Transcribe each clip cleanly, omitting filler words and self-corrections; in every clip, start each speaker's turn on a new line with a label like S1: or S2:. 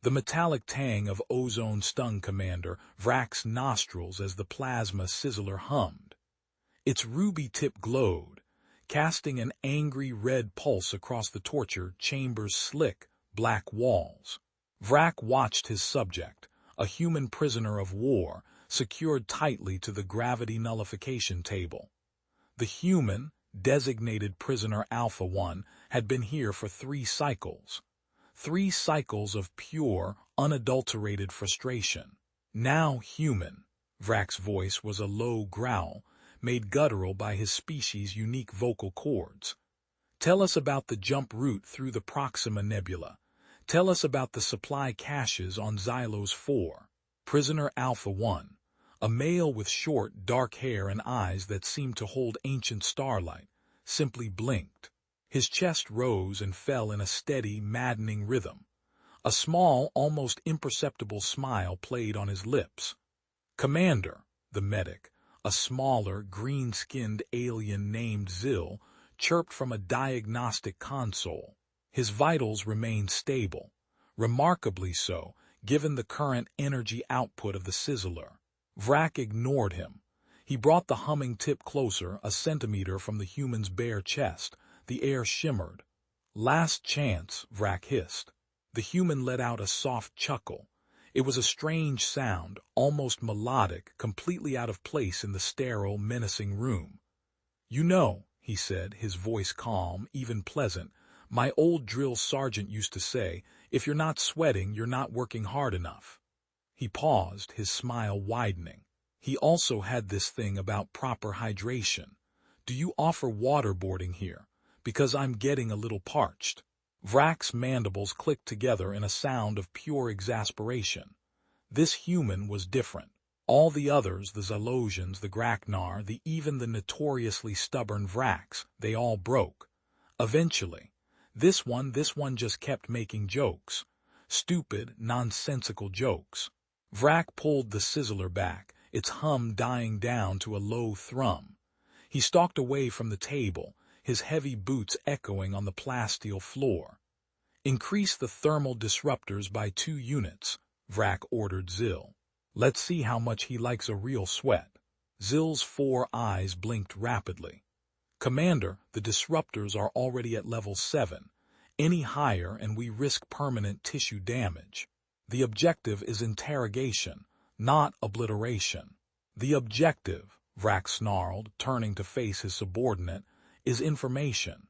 S1: The metallic tang of ozone stung Commander Vrak's nostrils as the plasma sizzler hummed. Its ruby tip glowed, casting an angry red pulse across the torture chamber's slick, black walls. Vrak watched his subject, a human prisoner of war, secured tightly to the gravity nullification table. The human, designated prisoner Alpha 1, had been here for 3 cycles. 3 cycles of pure, unadulterated frustration. Now human. Vrak's voice was a low growl, made guttural by his species' unique vocal cords. Tell us about the jump route through the Proxima Nebula. Tell us about the supply caches on Xylos 4. Prisoner Alpha 1, a male with short, dark hair and eyes that seemed to hold ancient starlight, simply blinked. His chest rose and fell in a steady, maddening rhythm. A small, almost imperceptible smile played on his lips. Commander, the medic, a smaller, green-skinned alien named Zil, chirped from a diagnostic console. His vitals remained stable, remarkably so, given the current energy output of the sizzler. Vrak ignored him. He brought the humming tip closer, a centimeter from the human's bare chest. The air shimmered. Last chance, Vrak hissed. The human let out a soft chuckle. It was a strange sound, almost melodic, completely out of place in the sterile, menacing room. You know, he said, his voice calm, even pleasant, my old drill sergeant used to say, if you're not sweating, you're not working hard enough. He paused, his smile widening. He also had this thing about proper hydration. Do you offer waterboarding here? Because I'm getting a little parched. Vrak's mandibles clicked together in a sound of pure exasperation. This human was different. All the others, the Zalosians, the Graknar, even the notoriously stubborn Vraks, they all broke. Eventually. This one just kept making jokes. Stupid, nonsensical jokes. Vrak pulled the sizzler back, its hum dying down to a low thrum. He stalked away from the table, his heavy boots echoing on the plasteel floor. Increase the thermal disruptors by 2 units, Vrak ordered Zil. Let's see how much he likes a real sweat. Zil's 4 eyes blinked rapidly. Commander, the disruptors are already at level 7. Any higher and we risk permanent tissue damage. The objective is interrogation, not obliteration. The objective, Vrak snarled, turning to face his subordinate, is information.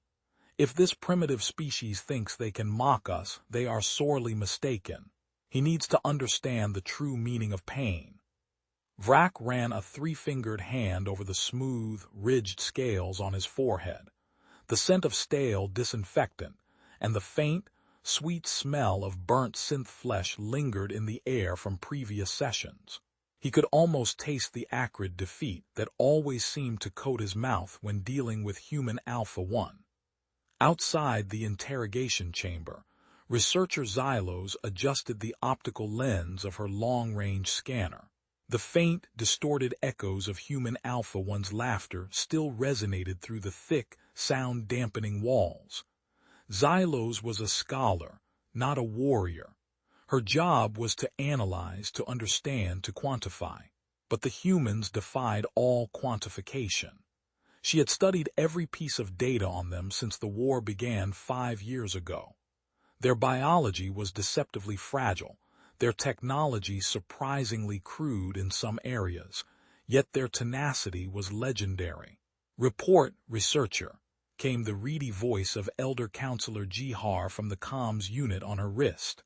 S1: If this primitive species thinks they can mock us, they are sorely mistaken. He needs to understand the true meaning of pain. Vrak ran a 3-fingered hand over the smooth, ridged scales on his forehead. The scent of stale disinfectant and the faint, sweet smell of burnt synth flesh lingered in the air from previous sessions. He could almost taste the acrid defeat that always seemed to coat his mouth when dealing with human Alpha 1. Outside the interrogation chamber, researcher Xylos adjusted the optical lens of her long-range scanner. The faint, distorted echoes of human Alpha 1's laughter still resonated through the thick, sound-dampening walls. Xylos was a scholar, not a warrior. Her job was to analyze, to understand, to quantify. But the humans defied all quantification. She had studied every piece of data on them since the war began 5 years ago. Their biology was deceptively fragile, their technology surprisingly crude in some areas, yet their tenacity was legendary. Report, researcher, came the reedy voice of Elder Counselor Jihar from the comms unit on her wrist.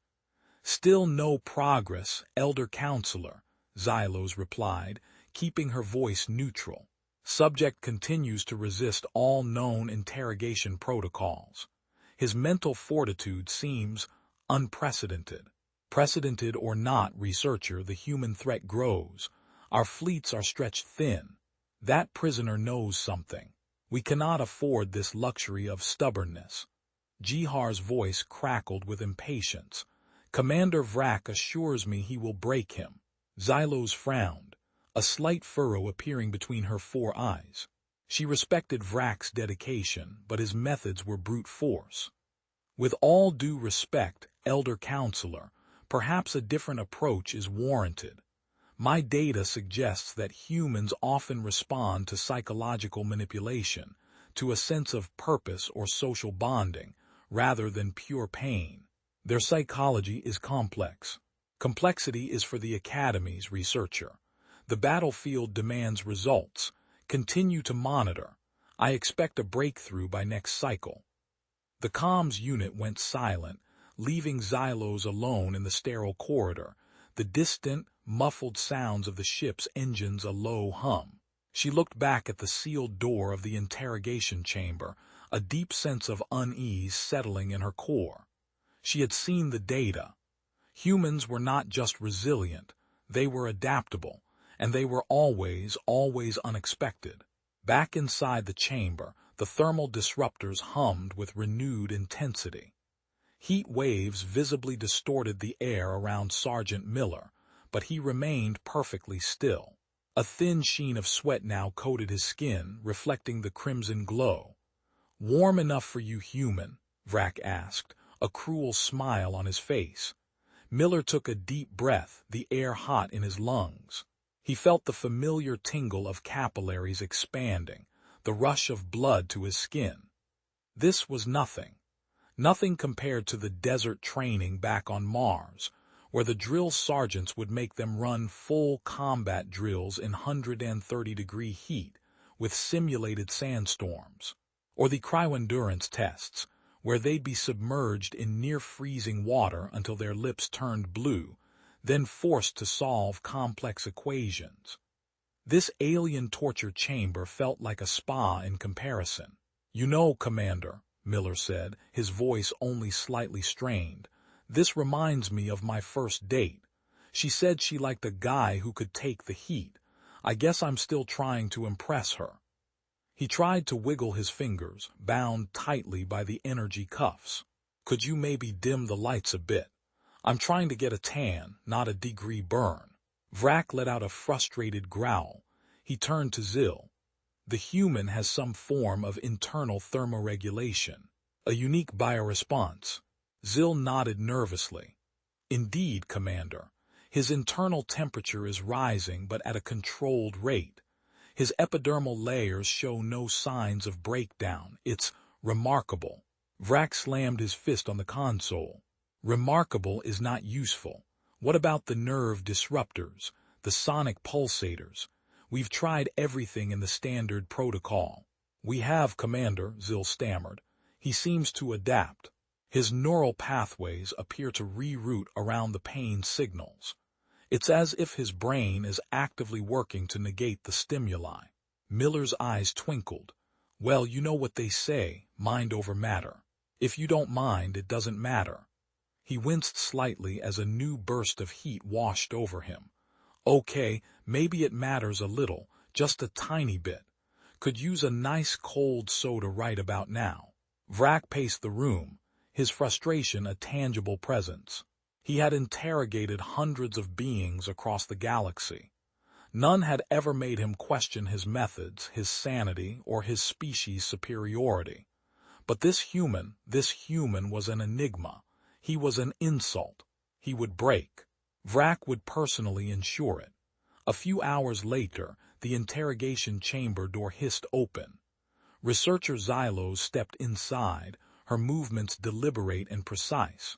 S1: Still no progress, Elder Counselor, Xylos replied, keeping her voice neutral. Subject continues to resist all known interrogation protocols. His mental fortitude seems unprecedented. Precedented or not, researcher, the human threat grows. Our fleets are stretched thin. That prisoner knows something. We cannot afford this luxury of stubbornness. Jihar's voice crackled with impatience. Commander Vrak assures me he will break him. Xylos frowned, a slight furrow appearing between her 4 eyes. She respected Vrak's dedication, but his methods were brute force. With all due respect, Elder Counselor, Perhaps a different approach is warranted. My data suggests that humans often respond to psychological manipulation, to a sense of purpose or social bonding, rather than pure pain. Their psychology is complex. Complexity is for the Academy's researcher. The battlefield demands results. Continue to monitor. I expect a breakthrough by next cycle. The comms unit went silent, leaving Xylos alone in the sterile corridor, the distant, muffled sounds of the ship's engines a low hum. She looked back at the sealed door of the interrogation chamber, a deep sense of unease settling in her core. She had seen the data. Humans were not just resilient, they were adaptable, and they were always unexpected. Back inside the chamber, the thermal disruptors hummed with renewed intensity. Heat waves visibly distorted the air around Sergeant Miller, but he remained perfectly still. A thin sheen of sweat now coated his skin, reflecting the crimson glow. "Warm enough for you, human?" Vrak asked, a cruel smile on his face. Miller took a deep breath, the air hot in his lungs. He felt the familiar tingle of capillaries expanding, the rush of blood to his skin. This was nothing. Nothing compared to the desert training back on Mars, where the drill sergeants would make them run full combat drills in 130-degree heat with simulated sandstorms, or the cryoendurance tests, where they'd be submerged in near-freezing water until their lips turned blue, then forced to solve complex equations. This alien torture chamber felt like a spa in comparison. "You know, Commander," Miller said, his voice only slightly strained, "this reminds me of my first date. She said she liked a guy who could take the heat. I guess I'm still trying to impress her." He tried to wiggle his fingers, bound tightly by the energy cuffs. "Could you maybe dim the lights a bit? I'm trying to get a tan, not a degree burn." Vrak let out a frustrated growl. He turned to Zil. "The human has some form of internal thermoregulation, a unique bioresponse." Zil nodded nervously. "Indeed, Commander. His internal temperature is rising, but at a controlled rate. His epidermal layers show no signs of breakdown. It's remarkable." Vrak slammed his fist on the console. "Remarkable is not useful. What about the nerve disruptors, the sonic pulsators? We've tried everything in the standard protocol." "We have, Commander," Zil stammered. "He seems to adapt. His neural pathways appear to reroute around the pain signals. It's as if his brain is actively working to negate the stimuli." Miller's eyes twinkled. "Well, you know what they say, mind over matter. If you don't mind, it doesn't matter." He winced slightly as a new burst of heat washed over him. "Okay, maybe it matters a little, just a tiny bit. Could use a nice cold soda right about now." Vrak paced the room, his frustration a tangible presence. He had interrogated hundreds of beings across the galaxy. None had ever made him question his methods, his sanity, or his species' superiority. But this human was an enigma. He was an insult. He would break. Vrak would personally ensure it. A few hours later, the interrogation chamber door hissed open. Researcher Xylos stepped inside, her movements deliberate and precise.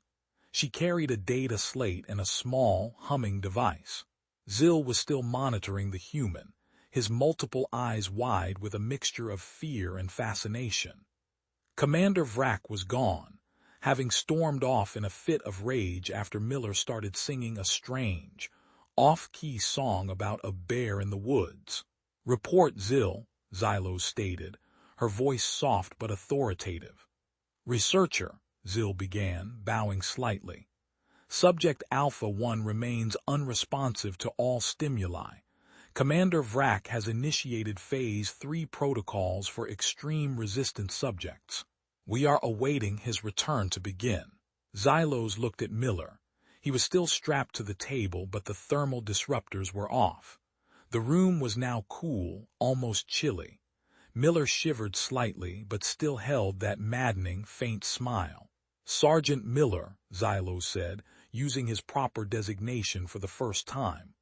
S1: She carried a data slate and a small, humming device. Zil was still monitoring the human, his multiple eyes wide with a mixture of fear and fascination. Commander Vrak was gone, having stormed off in a fit of rage after Miller started singing a strange, off-key song about a bear in the woods. "Report, Zil," Xylos stated, her voice soft but authoritative. "Researcher," Zil began, bowing slightly. "Subject Alpha 1 remains unresponsive to all stimuli. Commander Vrak has initiated Phase 3 protocols for extreme resistant subjects. We are awaiting his return to begin." Xylos looked at Miller. He was still strapped to the table, but the thermal disruptors were off. The room was now cool, almost chilly. Miller shivered slightly, but still held that maddening, faint smile. "Sergeant Miller," Xylos said, using his proper designation for the first time.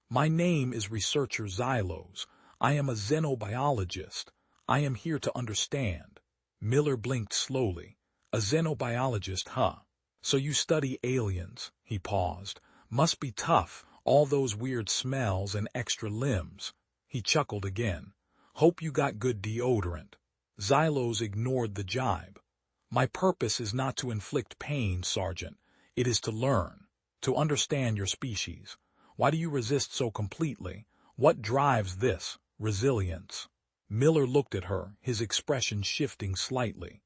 S1: "My name is Researcher Xylos. I am a xenobiologist. I am here to understand." Miller blinked slowly. "A xenobiologist, huh? So you study aliens?" He paused. "Must be tough, all those weird smells and extra limbs." He chuckled again. "Hope you got good deodorant." Xylos ignored the jibe. "My purpose is not to inflict pain, Sergeant. It is to learn, to understand your species. Why do you resist so completely? What drives this resilience?" Miller looked at her, his expression shifting slightly.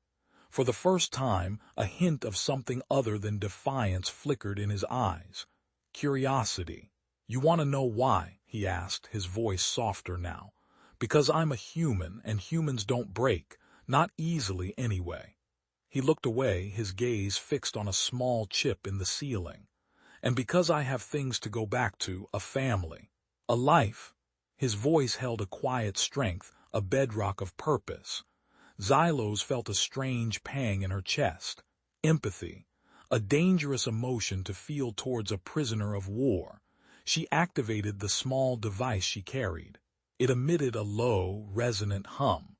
S1: For the first time, a hint of something other than defiance flickered in his eyes. Curiosity. "You want to know why?" he asked, his voice softer now. "Because I'm a human, and humans don't break. Not easily, anyway." He looked away, his gaze fixed on a small chip in the ceiling. "And because I have things to go back to, a family, a life." His voice held a quiet strength, a bedrock of purpose. Xylos felt a strange pang in her chest. Empathy, a dangerous emotion to feel towards a prisoner of war. She activated the small device she carried. It emitted a low, resonant hum.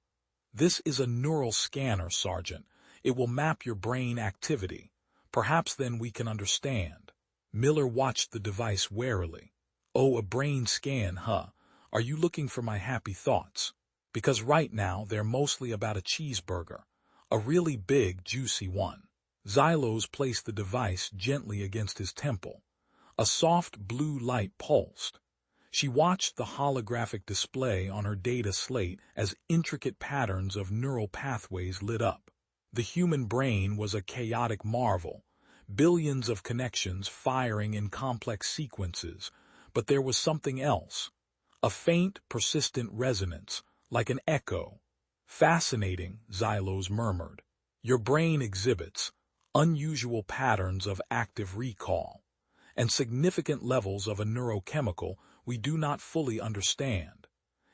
S1: "This is a neural scanner, Sergeant. It will map your brain activity. Perhaps then we can understand." Miller watched the device warily. "Oh, a brain scan, huh? Are you looking for my happy thoughts? Because right now they're mostly about a cheeseburger. A really big, juicy one." Xylos placed the device gently against his temple. A soft blue light pulsed. She watched the holographic display on her data slate as intricate patterns of neural pathways lit up. The human brain was a chaotic marvel, billions of connections firing in complex sequences, but there was something else. A faint, persistent resonance, like an echo. "Fascinating," Xylos murmured. "Your brain exhibits unusual patterns of active recall, and significant levels of a neurochemical we do not fully understand.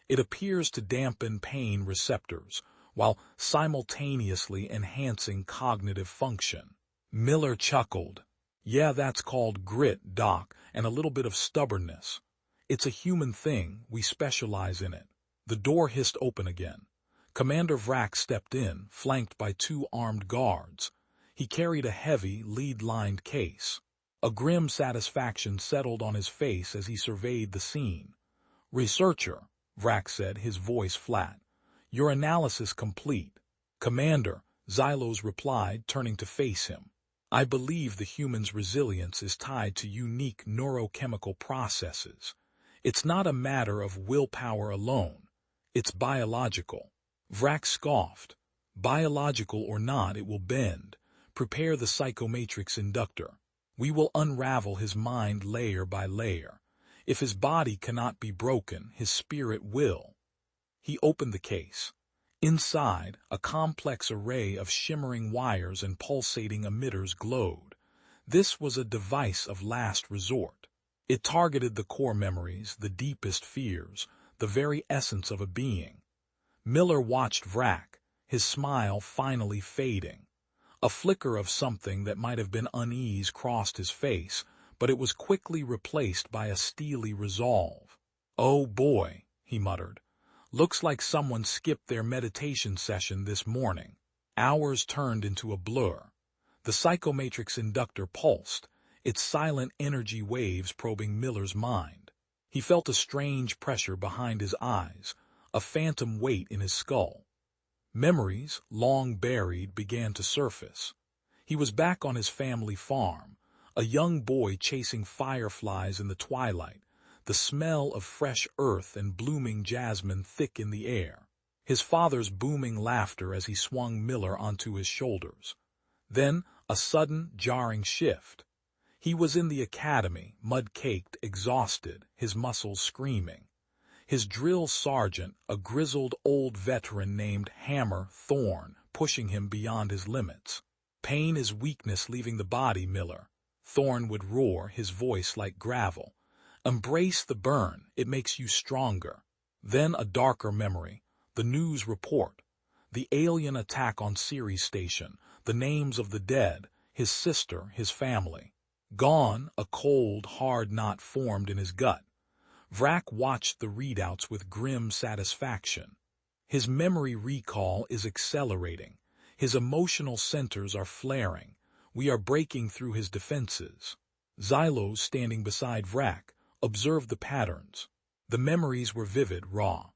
S1: It appears to dampen pain receptors, while simultaneously enhancing cognitive function." Miller chuckled. "Yeah, that's called grit, Doc, and a little bit of stubbornness. It's a human thing, we specialize in it." The door hissed open again. Commander Vrak stepped in, flanked by 2 armed guards. He carried a heavy, lead-lined case. A grim satisfaction settled on his face as he surveyed the scene. "Researcher," Vrak said, his voice flat. "Your analysis complete." "Commander," Xylos replied, turning to face him. "I believe the human's resilience is tied to unique neurochemical processes. It's not a matter of willpower alone. It's biological." Vrak scoffed. "Biological or not, it will bend. Prepare the psychomatrix inductor. We will unravel his mind layer by layer. If his body cannot be broken, his spirit will." He opened the case. Inside, a complex array of shimmering wires and pulsating emitters glowed. This was a device of last resort. It targeted the core memories, the deepest fears, the very essence of a being. Miller watched Vrak, his smile finally fading. A flicker of something that might have been unease crossed his face, but it was quickly replaced by a steely resolve. "Oh boy," he muttered. "Looks like someone skipped their meditation session this morning." Hours turned into a blur. The psychomatrix inductor pulsed, its silent energy waves probing Miller's mind. He felt a strange pressure behind his eyes, a phantom weight in his skull. Memories, long buried, began to surface. He was back on his family farm, a young boy chasing fireflies in the twilight, the smell of fresh earth and blooming jasmine thick in the air, his father's booming laughter as he swung Miller onto his shoulders. Then a sudden, jarring shift. He was in the academy, mud-caked, exhausted, his muscles screaming. His drill sergeant, a grizzled old veteran named Hammer Thorn, pushing him beyond his limits. "Pain is weakness leaving the body, Miller," Thorn would roar, his voice like gravel. "Embrace the burn, it makes you stronger." Then a darker memory, the news report, the alien attack on Ceres Station, the names of the dead, his sister, his family. Gone, a cold, hard knot formed in his gut. Vrak watched the readouts with grim satisfaction. His memory recall is accelerating. His emotional centers are flaring. We are breaking through his defenses. Xylos, standing beside Vrak, observed the patterns. The memories were vivid, raw,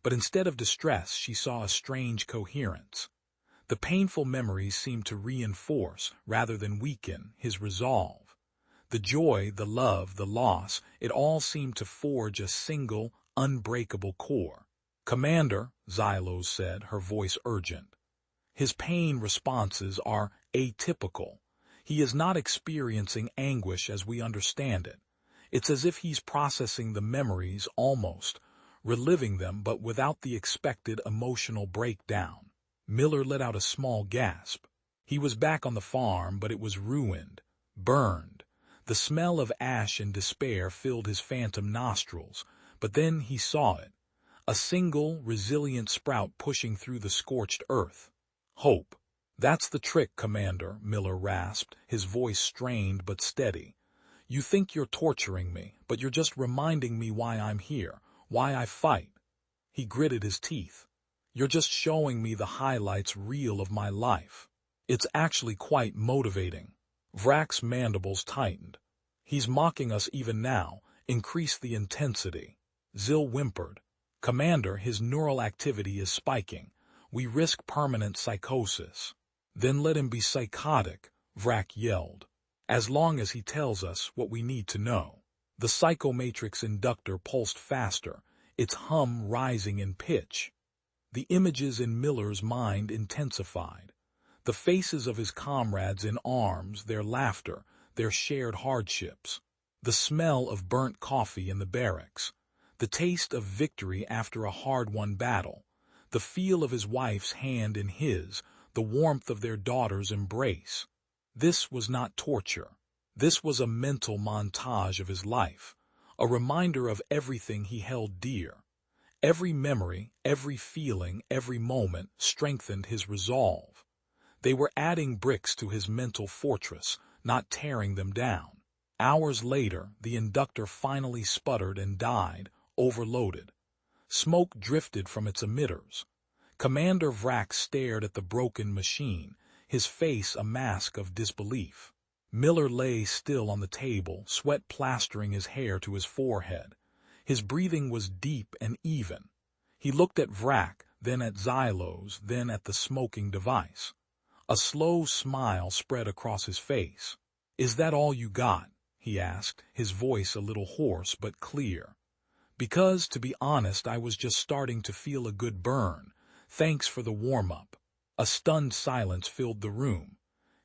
S1: but instead of distress, she saw a strange coherence. The painful memories seemed to reinforce, rather than weaken, his resolve. The joy, the love, the loss, it all seemed to forge a single, unbreakable core. "Commander," Xylos said, her voice urgent. "His pain responses are atypical. He is not experiencing anguish as we understand it. It's as if he's processing the memories almost, reliving them but without the expected emotional breakdown." Miller let out a small gasp. He was back on the farm, but it was ruined, burned. The smell of ash and despair filled his phantom nostrils, but then he saw it. A single, resilient sprout pushing through the scorched earth. Hope. "That's the trick, Commander," Miller rasped, his voice strained but steady. "You think you're torturing me, but you're just reminding me why I'm here, why I fight." He gritted his teeth. "You're just showing me the highlights reel of my life. It's actually quite motivating." Vrak's mandibles tightened. "He's mocking us even now. Increase the intensity." Zil whimpered. "Commander, his neural activity is spiking. We risk permanent psychosis." "Then let him be psychotic," Vrak yelled. "As long as he tells us what we need to know." The psychomatrix inductor pulsed faster, its hum rising in pitch. The images in Miller's mind intensified. The faces of his comrades in arms, their laughter, their shared hardships. The smell of burnt coffee in the barracks. The taste of victory after a hard-won battle. The feel of his wife's hand in his, the warmth of their daughter's embrace. This was not torture. This was a mental montage of his life, a reminder of everything he held dear. Every memory, every feeling, every moment strengthened his resolve. They were adding bricks to his mental fortress, not tearing them down. Hours later, the inductor finally sputtered and died, overloaded. Smoke drifted from its emitters. Commander Vrak stared at the broken machine, his face a mask of disbelief. Miller lay still on the table, sweat plastering his hair to his forehead. His breathing was deep and even. He looked at Vrak, then at Xylos, then at the smoking device. A slow smile spread across his face. "Is that all you got?" he asked, his voice a little hoarse but clear. "Because, to be honest, I was just starting to feel a good burn. Thanks for the warm-up." A stunned silence filled the room.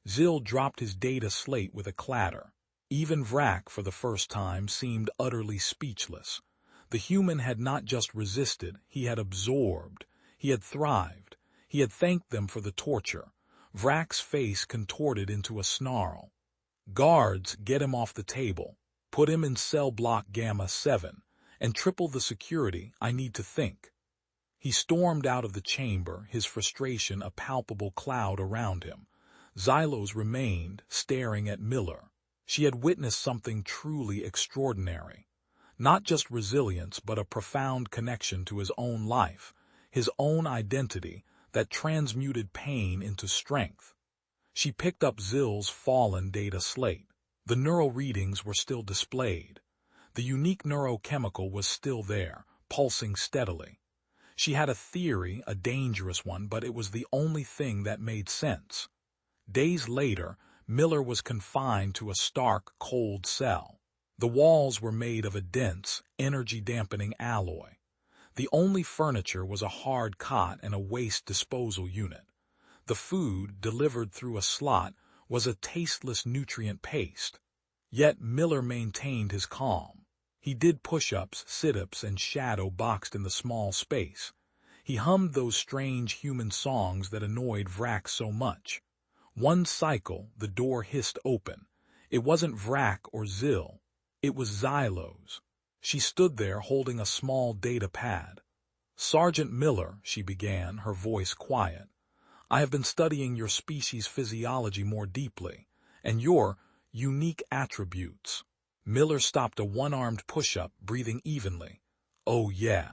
S1: Zil dropped his data slate with a clatter. Even Vrak, for the first time, seemed utterly speechless. The human had not just resisted, he had absorbed. He had thrived. He had thanked them for the torture. Vrak's face contorted into a snarl. "Guards, get him off the table. Put him in cell block Gamma 7, and triple the security. I need to think." He stormed out of the chamber, his frustration a palpable cloud around him. Xylos remained, staring at Miller. She had witnessed something truly extraordinary. Not just resilience, but a profound connection to his own life, his own identity, that transmuted pain into strength. She picked up Zil's fallen data slate. The neural readings were still displayed. The unique neurochemical was still there, pulsing steadily. She had a theory, a dangerous one, but it was the only thing that made sense. Days later, Miller was confined to a stark, cold cell. The walls were made of a dense, energy-dampening alloy. The only furniture was a hard cot and a waste disposal unit. The food, delivered through a slot, was a tasteless nutrient paste. Yet Miller maintained his calm. He did push-ups, sit-ups, and shadow boxed in the small space. He hummed those strange human songs that annoyed Vrak so much. One cycle, the door hissed open. It wasn't Vrak or Zil. It was Xylos. She stood there holding a small data pad. "Sergeant Miller," she began, her voice quiet, "I have been studying your species' physiology more deeply, and you're Unique attributes. Miller stopped a one-armed push-up, breathing evenly. Oh yeah.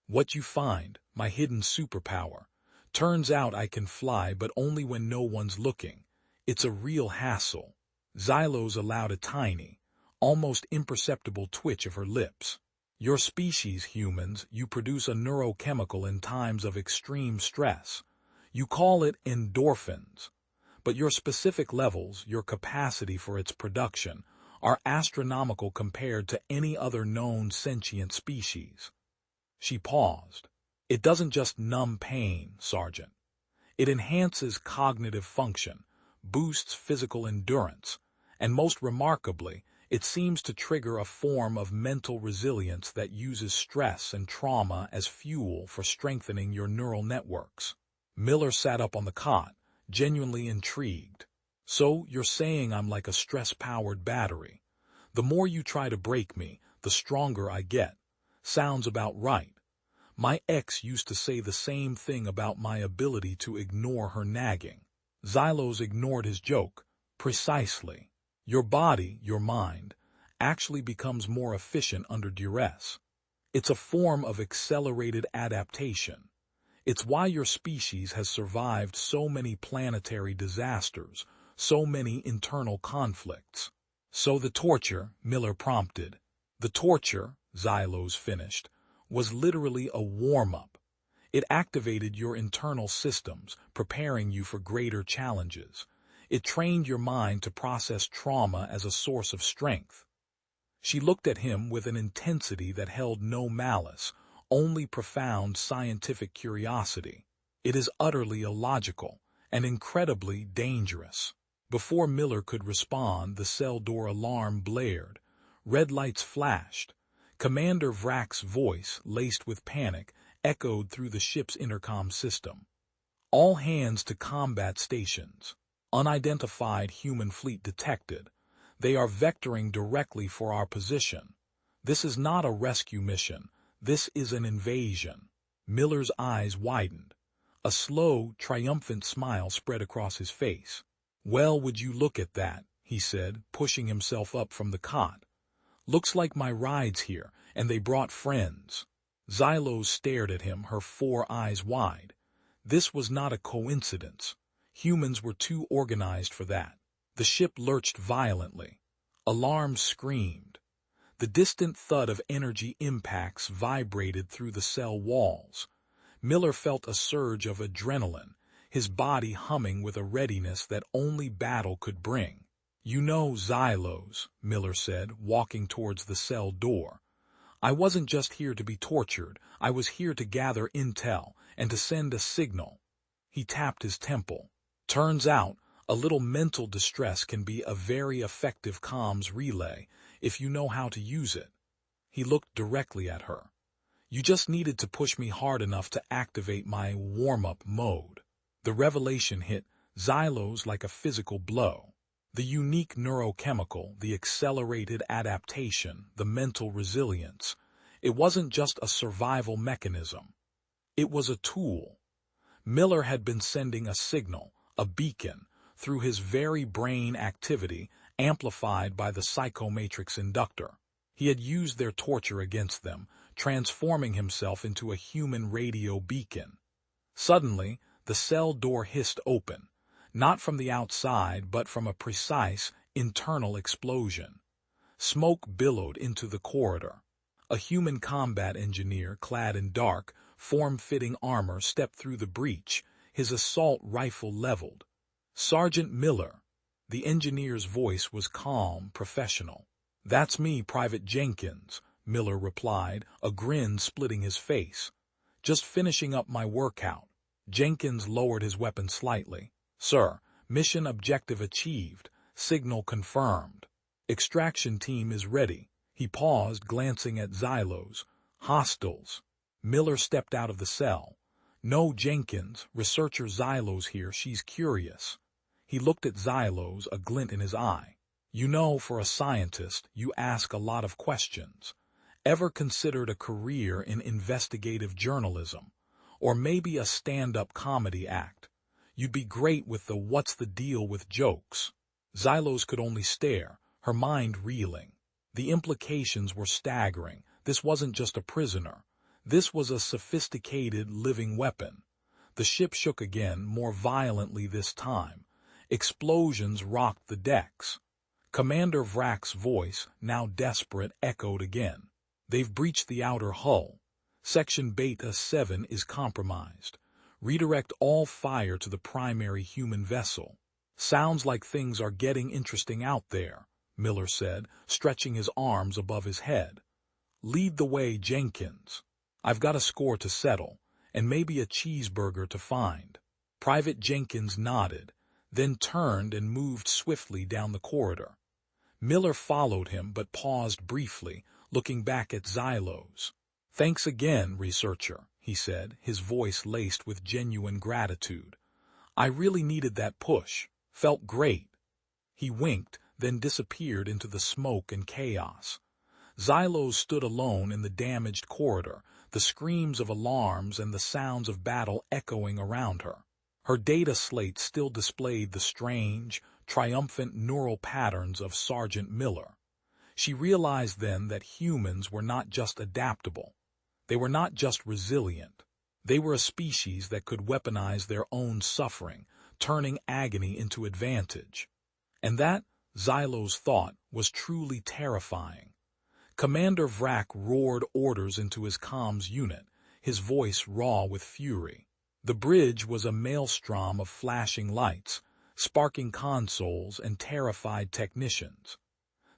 S1: What you find, my hidden superpower. Turns out I can fly, but only when no one's looking. It's a real hassle. Xylos allowed a tiny, almost imperceptible twitch of her lips. Your species, humans, you produce a neurochemical in times of extreme stress. You call it endorphins. But your specific levels, your capacity for its production, are astronomical compared to any other known sentient species. She paused. It doesn't just numb pain, Sergeant. It enhances cognitive function, boosts physical endurance, and most remarkably, it seems to trigger a form of mental resilience that uses stress and trauma as fuel for strengthening your neural networks. Miller sat up on the cot, genuinely intrigued. So, you're saying I'm like a stress-powered battery. The more you try to break me, the stronger I get. Sounds about right. My ex used to say the same thing about my ability to ignore her nagging. Xylos ignored his joke. Precisely. Your body, your mind, actually becomes more efficient under duress. It's a form of accelerated adaptation. It's why your species has survived so many planetary disasters, so many internal conflicts. So the torture, Miller prompted. The torture, Xylos finished, was literally a warm-up. It activated your internal systems, preparing you for greater challenges. It trained your mind to process trauma as a source of strength. She looked at him with an intensity that held no malice, only profound scientific curiosity. It is utterly illogical and incredibly dangerous. Before Miller could respond, the cell door alarm blared. Red lights flashed. Commander Vrak's voice, laced with panic, echoed through the ship's intercom system. All hands to combat stations. Unidentified human fleet detected. They are vectoring directly for our position. This is not a rescue mission. This is an invasion. Miller's eyes widened. A slow, triumphant smile spread across his face. Well, would you look at that, he said, pushing himself up from the cot. Looks like my ride's here, and they brought friends. Xylos stared at him, her 4 eyes wide. This was not a coincidence. Humans were too organized for that. The ship lurched violently. Alarms screamed. The distant thud of energy impacts vibrated through the cell walls. Miller felt a surge of adrenaline, his body humming with a readiness that only battle could bring. You know, Xylos, Miller said, walking towards the cell door. I wasn't just here to be tortured. I was here to gather intel and to send a signal. He tapped his temple. Turns out, a little mental distress can be a very effective comms relay if you know how to use it. He looked directly at her. You just needed to push me hard enough to activate my warm-up mode. The revelation hit Xylos like a physical blow. The unique neurochemical, the accelerated adaptation, the mental resilience. It wasn't just a survival mechanism. It was a tool. Miller had been sending a signal, a beacon, through his very brain activity, amplified by the psychomatrix inductor. He had used their torture against them, transforming himself into a human radio beacon. Suddenly, the cell door hissed open, not from the outside but from a precise, internal explosion. Smoke billowed into the corridor. A human combat engineer, clad in dark, form-fitting armor, stepped through the breach, his assault rifle leveled. Sergeant Miller. The engineer's voice was calm, professional. That's me, Private Jenkins, Miller replied, a grin splitting his face. Just finishing up my workout. Jenkins lowered his weapon slightly. Sir, mission objective achieved. Signal confirmed. Extraction team is ready. He paused, glancing at Xylos. Hostiles. Miller stepped out of the cell. No, Jenkins, researcher Xylos here, she's curious. He looked at Xylos, a glint in his eye. You know, for a scientist, you ask a lot of questions. Ever considered a career in investigative journalism? Or maybe a stand-up comedy act? You'd be great with the what's the deal with jokes. Xylos could only stare, her mind reeling. The implications were staggering. This wasn't just a prisoner. This was a sophisticated, living weapon. The ship shook again, more violently this time. Explosions rocked the decks. Commander Vrak's voice, now desperate, echoed again. They've breached the outer hull. Section Beta 7 is compromised. Redirect all fire to the primary human vessel. Sounds like things are getting interesting out there, Miller said, stretching his arms above his head. Lead the way, Jenkins. I've got a score to settle, and maybe a cheeseburger to find. Private Jenkins nodded, then turned and moved swiftly down the corridor. Miller followed him but paused briefly, looking back at Xylos. Thanks again, researcher, he said, his voice laced with genuine gratitude. I really needed that push. Felt great. He winked, then disappeared into the smoke and chaos. Xylos stood alone in the damaged corridor, the screams of alarms and the sounds of battle echoing around her. Her data slate still displayed the strange, triumphant neural patterns of Sergeant Miller. She realized then that humans were not just adaptable. They were not just resilient. They were a species that could weaponize their own suffering, turning agony into advantage. And that, Xylos thought, was truly terrifying. Commander Vrak roared orders into his comms unit, his voice raw with fury. The bridge was a maelstrom of flashing lights, sparking consoles and terrified technicians.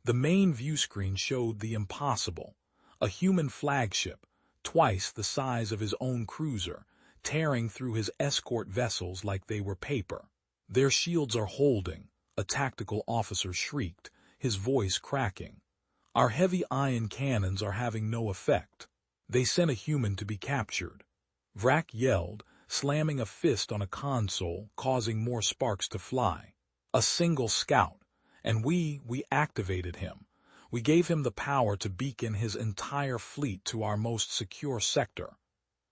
S1: The main viewscreen showed the impossible, a human flagship, twice the size of his own cruiser, tearing through his escort vessels like they were paper. Their shields are holding, a tactical officer shrieked, his voice cracking. Our heavy ion cannons are having no effect. They sent a human to be captured. Vrak yelled, slamming a fist on a console, causing more sparks to fly. A single scout, and we activated him. We gave him the power to beacon his entire fleet to our most secure sector.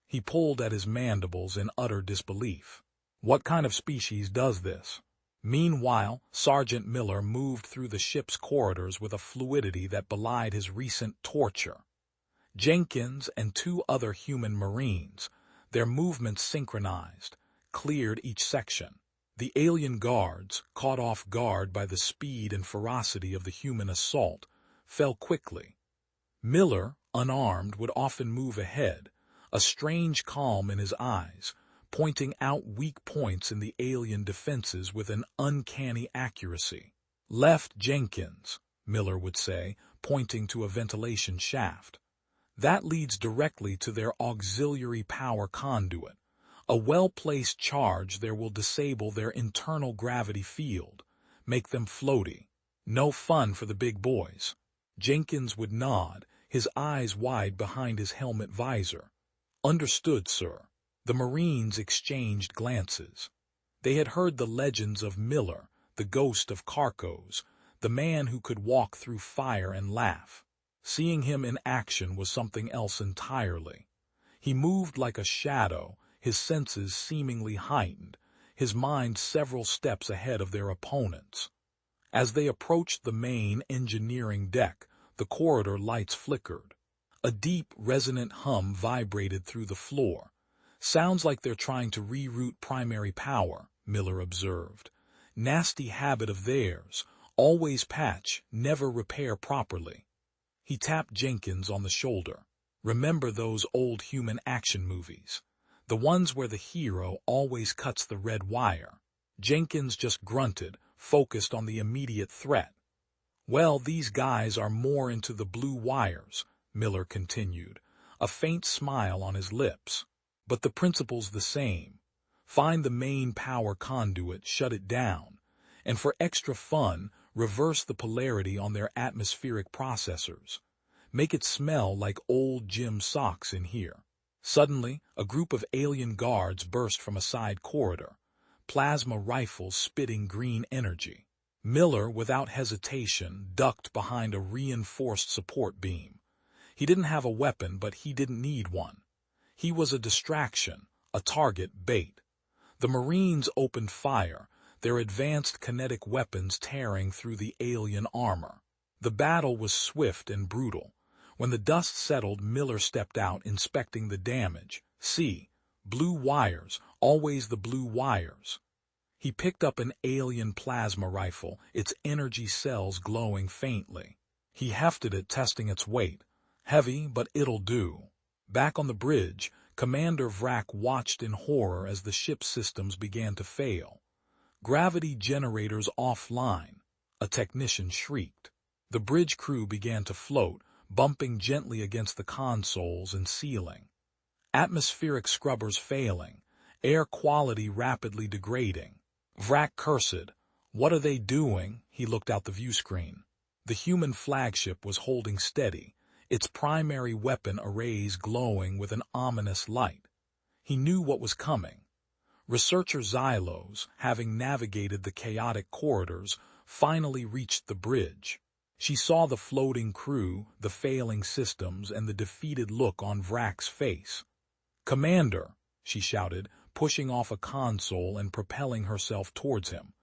S1: He pulled at his mandibles in utter disbelief. What kind of species does this? Meanwhile, Sergeant Miller moved through the ship's corridors with a fluidity that belied his recent torture. Jenkins and 2 other human Marines, their movements synchronized, cleared each section. The alien guards, caught off guard by the speed and ferocity of the human assault, fell quickly. Miller, unarmed, would often move ahead, a strange calm in his eyes, pointing out weak points in the alien defenses with an uncanny accuracy. Left, Jenkins, Miller would say, pointing to a ventilation shaft. That leads directly to their auxiliary power conduit. A well-placed charge there will disable their internal gravity field, make them floaty. No fun for the big boys. Jenkins would nod, his eyes wide behind his helmet visor. Understood, sir. The Marines exchanged glances. They had heard the legends of Miller, the ghost of Carcos, the man who could walk through fire and laugh. Seeing him in action was something else entirely. He moved like a shadow, his senses seemingly heightened, his mind several steps ahead of their opponents. As they approached the main engineering deck, the corridor lights flickered. A deep, resonant hum vibrated through the floor. Sounds like they're trying to reroute primary power, Miller observed. Nasty habit of theirs, always patch, never repair properly. He tapped Jenkins on the shoulder. Remember those old human action movies? The ones where the hero always cuts the red wire. Jenkins just grunted, focused on the immediate threat. Well, these guys are more into the blue wires, Miller continued, a faint smile on his lips. But the principle's the same. Find the main power conduit, shut it down, and for extra fun, reverse the polarity on their atmospheric processors. Make it smell like old gym socks in here. Suddenly, a group of alien guards burst from a side corridor, plasma rifles spitting green energy. Miller, without hesitation, ducked behind a reinforced support beam. He didn't have a weapon, but he didn't need one. He was a distraction, a target bait. The Marines opened fire, their advanced kinetic weapons tearing through the alien armor. The battle was swift and brutal. When the dust settled, Miller stepped out, inspecting the damage. See, blue wires, always the blue wires. He picked up an alien plasma rifle, its energy cells glowing faintly. He hefted it, testing its weight. Heavy, but it'll do. Back on the bridge, Commander Vrak watched in horror as the ship's systems began to fail. Gravity generators offline. A technician shrieked. The bridge crew began to float, bumping gently against the consoles and ceiling. Atmospheric scrubbers failing. Air quality rapidly degrading. Vrak cursed. What are they doing? He looked out the viewscreen. The human flagship was holding steady, its primary weapon arrays glowing with an ominous light. He knew what was coming. Researcher Xylos, having navigated the chaotic corridors, finally reached the bridge. She saw the floating crew, the failing systems, and the defeated look on Vrak's face. "Commander," she shouted, pushing off a console and propelling herself towards him.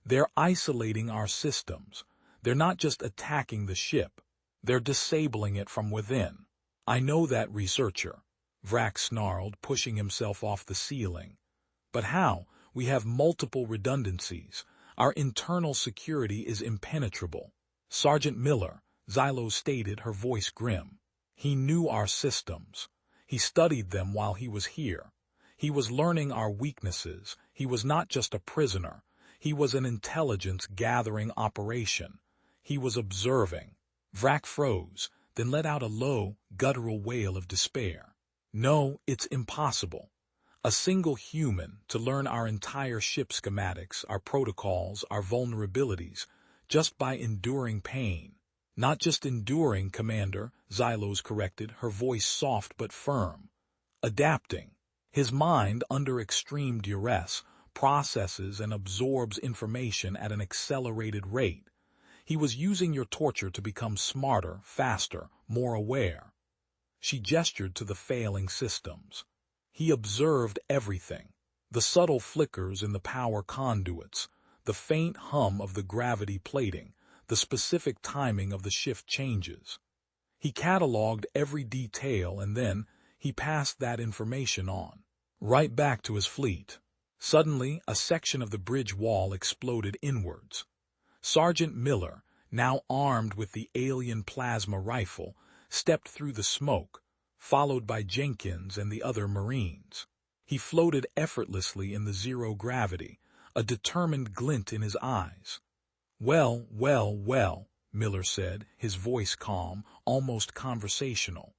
S1: "They're isolating our systems. They're not just attacking the ship. They're disabling it from within." "I know that, researcher," Vrak snarled, pushing himself off the ceiling. "But how? We have multiple redundancies. Our internal security is impenetrable." "Sergeant Miller," Xylos stated, her voice grim. "He knew our systems. He studied them while he was here. He was learning our weaknesses. He was not just a prisoner. He was an intelligence-gathering operation. He was observing." Vrak froze, then let out a low, guttural wail of despair. "No, it's impossible. A single human to learn our entire ship schematics, our protocols, our vulnerabilities, just by enduring pain." "Not just enduring, Commander," Xylos corrected, her voice soft but firm. "Adapting. His mind, under extreme duress, processes and absorbs information at an accelerated rate. He was using your torture to become smarter, faster, more aware." She gestured to the failing systems. He observed everything. The subtle flickers in the power conduits, the faint hum of the gravity plating, the specific timing of the shift changes. He cataloged every detail, and then he passed that information on. Right back to his fleet. Suddenly, a section of the bridge wall exploded inwards. Sergeant Miller, now armed with the alien plasma rifle, stepped through the smoke, followed by Jenkins and the other Marines. He floated effortlessly in the zero gravity, a determined glint in his eyes. "Well, well, well," Miller said, his voice calm, almost conversational.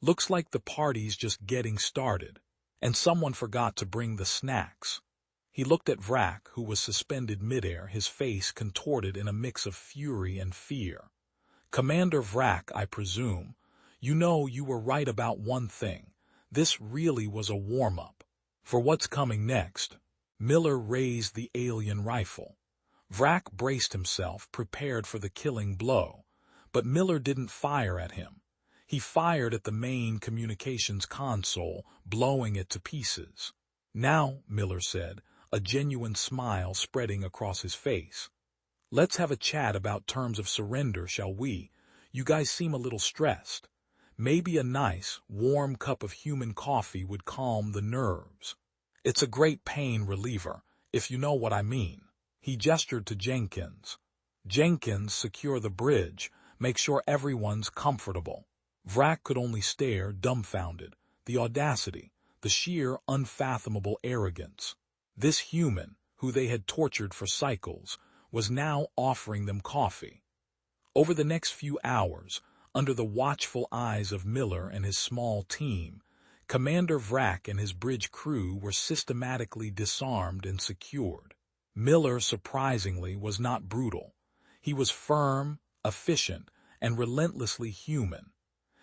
S1: "Looks like the party's just getting started. And someone forgot to bring the snacks." He looked at Vrak, who was suspended midair, his face contorted in a mix of fury and fear. "Commander Vrak, I presume. You know, you were right about one thing. This really was a warm-up. For what's coming next?" Miller raised the alien rifle. Vrak braced himself, prepared for the killing blow. But Miller didn't fire at him. He fired at the main communications console, blowing it to pieces. "Now," Miller said, a genuine smile spreading across his face, "let's have a chat about terms of surrender, shall we? You guys seem a little stressed. Maybe a nice, warm cup of human coffee would calm the nerves. It's a great pain reliever, if you know what I mean." He gestured to Jenkins. "Jenkins, secure the bridge. Make sure everyone's comfortable." Vrak could only stare, dumbfounded. The audacity, the sheer, unfathomable arrogance. This human, who they had tortured for cycles, was now offering them coffee. Over the next few hours, under the watchful eyes of Miller and his small team, Commander Vrak and his bridge crew were systematically disarmed and secured. Miller, surprisingly, was not brutal. He was firm, efficient, and relentlessly human.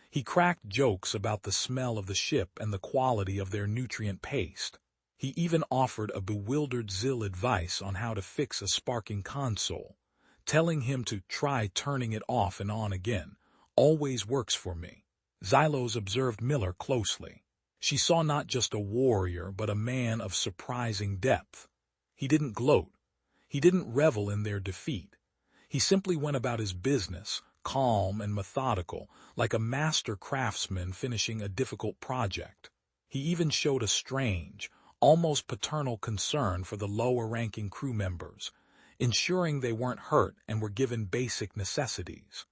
S1: He cracked jokes about the smell of the ship and the quality of their nutrient paste. He even offered a bewildered Zill advice on how to fix a sparking console, telling him to try turning it off and on again. "Always works for me." Xylos observed Miller closely. She saw not just a warrior, but a man of surprising depth. He didn't gloat. He didn't revel in their defeat. He simply went about his business, calm and methodical, like a master craftsman finishing a difficult project. He even showed a strange, almost paternal concern for the lower-ranking crew members, ensuring they weren't hurt and were given basic necessities.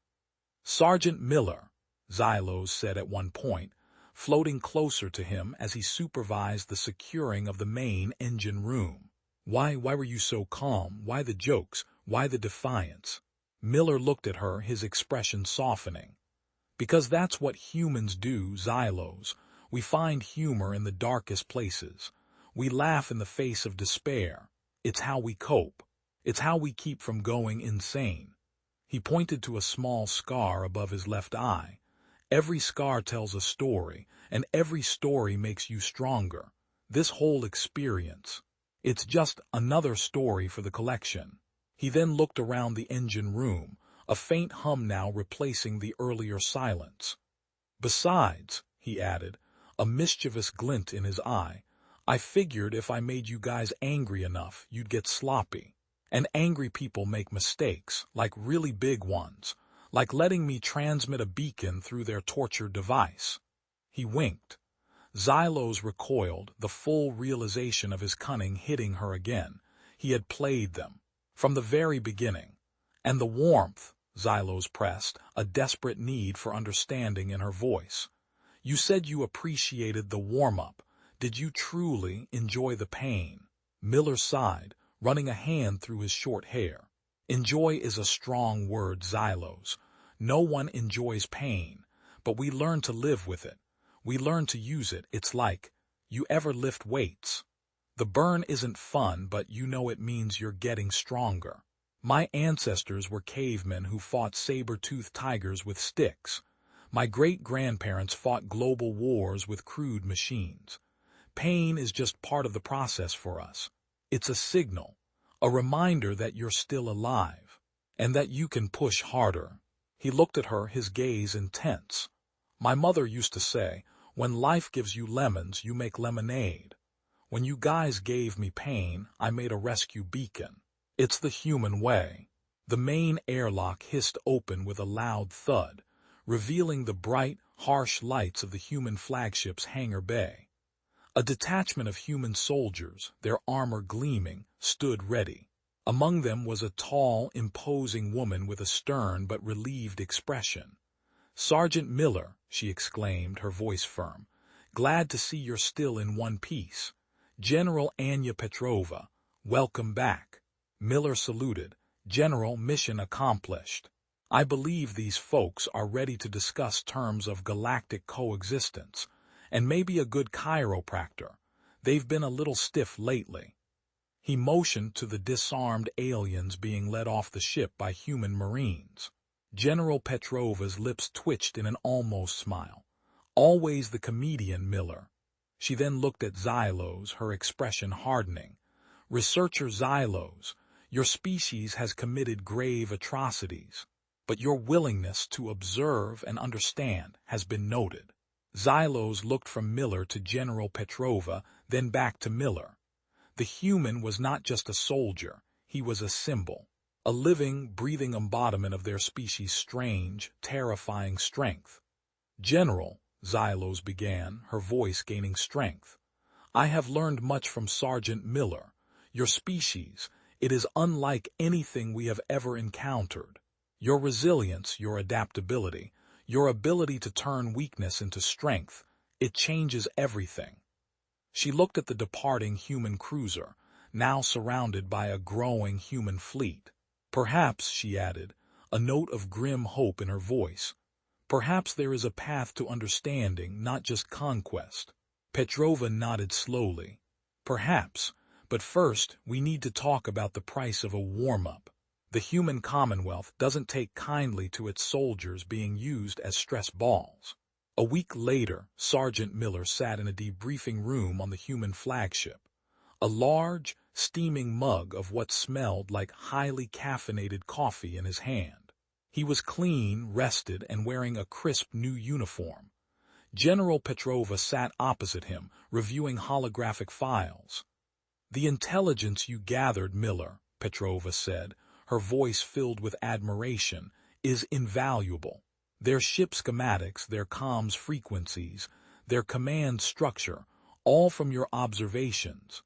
S1: "Sergeant Miller," Xylos said at one point, floating closer to him as he supervised the securing of the main engine room. Why were you so calm? Why the jokes? Why the defiance?" Miller looked at her, his expression softening. "Because that's what humans do, Xylos. We find humor in the darkest places. We laugh in the face of despair. It's how we cope. It's how we keep from going insane." He pointed to a small scar above his left eye. "Every scar tells a story, and every story makes you stronger. This whole experience, it's just another story for the collection." He then looked around the engine room, a faint hum now replacing the earlier silence. "Besides," he added, a mischievous glint in his eye, "I figured if I made you guys angry enough, you'd get sloppy. And angry people make mistakes, like really big ones, like letting me transmit a beacon through their torture device." He winked. Xylos recoiled, the full realization of his cunning hitting her again. He had played them, from the very beginning. "And the warmth," Xylos pressed, a desperate need for understanding in her voice. "You said you appreciated the warm-up. Did you truly enjoy the pain?" Miller sighed, running a hand through his short hair. "Enjoy is a strong word, Xylos. No one enjoys pain, but we learn to live with it. We learn to use it. It's like, you ever lift weights? The burn isn't fun, but you know it means you're getting stronger. My ancestors were cavemen who fought saber-toothed tigers with sticks. My great-grandparents fought global wars with crude machines. Pain is just part of the process for us. It's a signal, a reminder that you're still alive, and that you can push harder." He looked at her, his gaze intense. "My mother used to say, when life gives you lemons, you make lemonade. When you guys gave me pain, I made a rescue beacon. It's the human way." The main airlock hissed open with a loud thud, revealing the bright, harsh lights of the human flagship's hangar bay. A detachment of human soldiers, their armor gleaming, stood ready. Among them was a tall, imposing woman with a stern but relieved expression. "Sergeant Miller," she exclaimed, her voice firm, "glad to see you're still in one piece. General Anya Petrova, welcome back." Miller saluted. "General, mission accomplished. I believe these folks are ready to discuss terms of galactic coexistence, and maybe a good chiropractor. They've been a little stiff lately." He motioned to the disarmed aliens being led off the ship by human marines. General Petrova's lips twitched in an almost smile. "Always the comedian, Miller." She then looked at Xylos, her expression hardening. "Researcher Xylos, your species has committed grave atrocities, but your willingness to observe and understand has been noted." Xylos looked from Miller to General Petrova, then back to Miller. The human was not just a soldier, he was a symbol, a living, breathing embodiment of their species' strange, terrifying strength. "General," Xylos began, her voice gaining strength, "I have learned much from Sergeant Miller. Your species, it is unlike anything we have ever encountered. Your resilience, your adaptability, your ability to turn weakness into strength, it changes everything." She looked at the departing human cruiser, now surrounded by a growing human fleet. "Perhaps," she added, a note of grim hope in her voice, "perhaps there is a path to understanding, not just conquest." Petrova nodded slowly. "Perhaps, but first we need to talk about the price of a warm-up. The human commonwealth doesn't take kindly to its soldiers being used as stress balls." A week later, Sergeant Miller sat in a debriefing room on the human flagship, a large, steaming mug of what smelled like highly caffeinated coffee in his hand. He was clean, rested, and wearing a crisp new uniform. General Petrova sat opposite him, reviewing holographic files. "The intelligence you gathered, Miller," Petrova said, her voice filled with admiration, is invaluable. Their ship schematics, their comms frequencies, their command structure, all from your observations.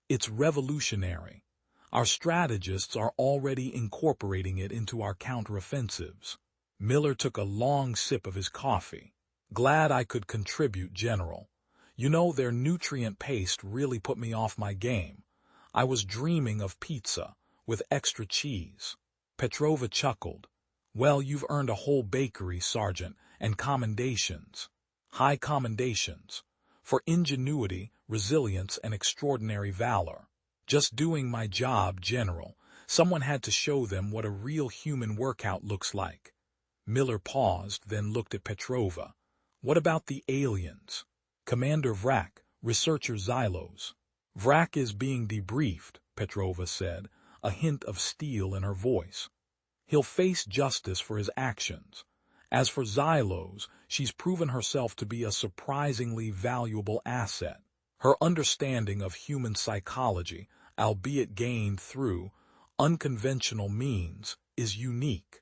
S1: It's revolutionary. Our strategists are already incorporating it into our counteroffensives. Miller took a long sip of his coffee. Glad I could contribute, General. You know, their nutrient paste really put me off my game. I was dreaming of pizza, with extra cheese. Petrova chuckled. Well, you've earned a whole bakery, Sergeant, and commendations. High commendations. For ingenuity, resilience, and extraordinary valor. Just doing my job, General. Someone had to show them what a real human workout looks like. Miller paused, then looked at Petrova. What about the aliens? Commander Vrak, researcher Xylos. Vrak is being debriefed, Petrova said, a hint of steel in her voice. He'll face justice for his actions. As for Xylos, she's proven herself to be a surprisingly valuable asset. Her understanding of human psychology, albeit gained through unconventional means, is unique.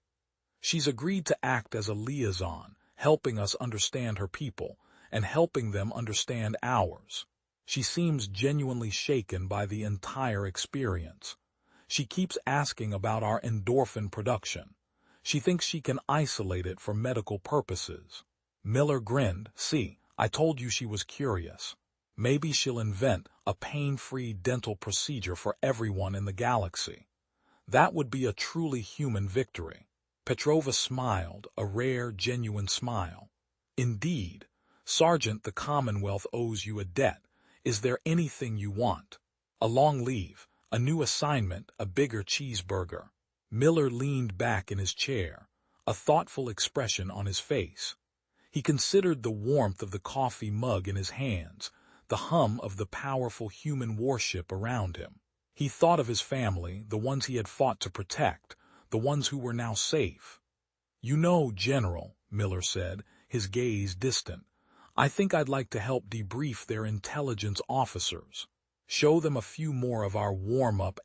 S1: She's agreed to act as a liaison, helping us understand her people, and helping them understand ours. She seems genuinely shaken by the entire experience. She keeps asking about our endorphin production. She thinks she can isolate it for medical purposes. Miller grinned. See, I told you she was curious. Maybe she'll invent a pain-free dental procedure for everyone in the galaxy. That would be a truly human victory. Petrova smiled, a rare, genuine smile. Indeed, Sergeant, the Commonwealth owes you a debt. Is there anything you want? A long leave, a new assignment, a bigger cheeseburger. Miller leaned back in his chair, a thoughtful expression on his face. He considered the warmth of the coffee mug in his hands, the hum of the powerful human warship around him. He thought of his family, the ones he had fought to protect, the ones who were now safe. You know, General, Miller said, his gaze distant, I think I'd like to help debrief their intelligence officers. Show them a few more of our warm-up